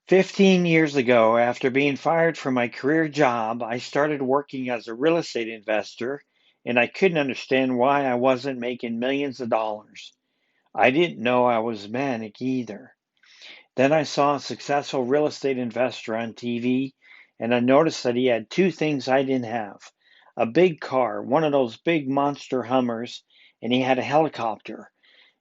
15 years ago, after being fired from my career job, I started working as a real estate investor, and I couldn't understand why I wasn't making millions of dollars. I didn't know I was manic either. Then I saw a successful real estate investor on TV, and I noticed that he had two things I didn't have: a big car, one of those big monster Hummers, and he had a helicopter.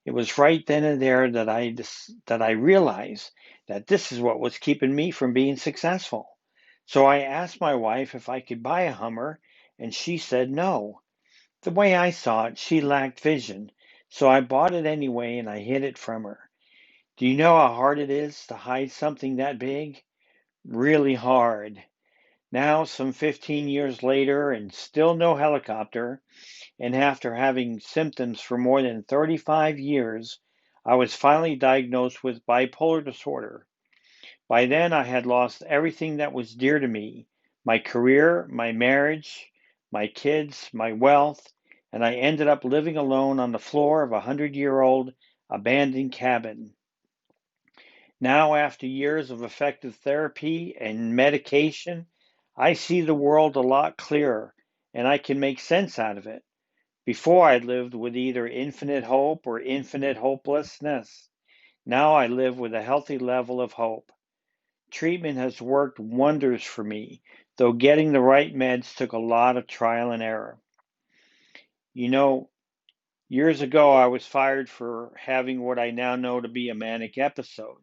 It was right then and there that I realized that this is what was keeping me from being successful. So I asked my wife if I could buy a Hummer, and she said no. The way I saw it, she lacked vision. So I bought it anyway and I hid it from her. Do you know how hard it is to hide something that big? Really hard. Now, some 15 years later, and still no helicopter, and after having symptoms for more than 35 years, I was finally diagnosed with bipolar disorder. By then, I had lost everything that was dear to me: my career, my marriage, my kids, my wealth, and I ended up living alone on the floor of a 100-year-old abandoned cabin. Now, after years of effective therapy and medication, I see the world a lot clearer and I can make sense out of it. Before I lived with either infinite hope or infinite hopelessness. Now I live with a healthy level of hope. Treatment has worked wonders for me, though getting the right meds took a lot of trial and error. You know, years ago I was fired for having what I now know to be a manic episode.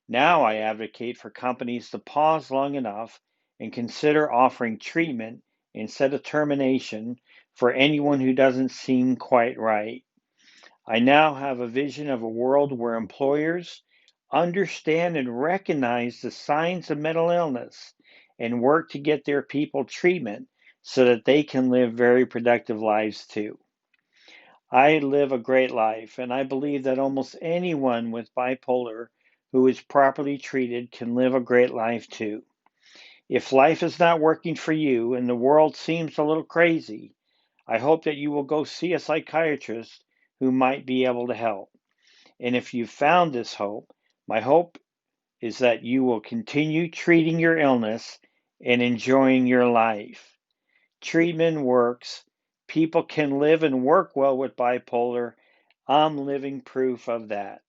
Now I advocate for companies to pause long enough and consider offering treatment instead of termination for anyone who doesn't seem quite right. I now have a vision of a world where employers understand and recognize the signs of mental illness and work to get their people treatment so that they can live very productive lives too. I live a great life, and I believe that almost anyone with bipolar who is properly treated can live a great life too. If life is not working for you and the world seems a little crazy, I hope that you will go see a psychiatrist who might be able to help. And if you've found this hope, my hope is that you will continue treating your illness and enjoying your life. Treatment works. People can live and work well with bipolar. I'm living proof of that.